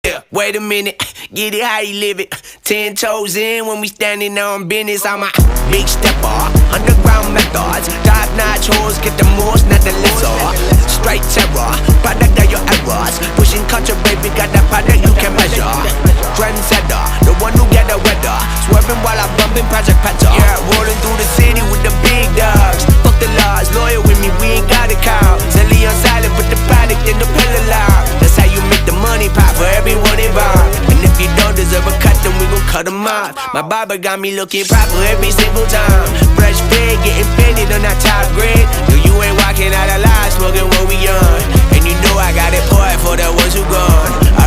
Yeah, wait a minute, get it how you live it. 10 toes in when we standing on business. I'm a big stepper, underground methods. Top-notch hoes, get the most, not the lesser. Straight terror, product of your errors. Pushing culture, baby, got that product you can measure. Trendsetter, the one who get the weather. Swerving while I'm bumping Project Petter. Yeah, rolling through the city with the big dogs. Fuck the laws, loyal with me, we ain't got a cow. Zelly on silent, put the product in the pillar loud. That's how you make the money pop for everyone involved. And if you don't deserve a cut, then we gon' cut them off. My barber got me looking proper every single time. Fresh pig, getting painted on that top grade. No, you ain't walking out alive, smoking what we on. And you know I got it poured for the ones who gone.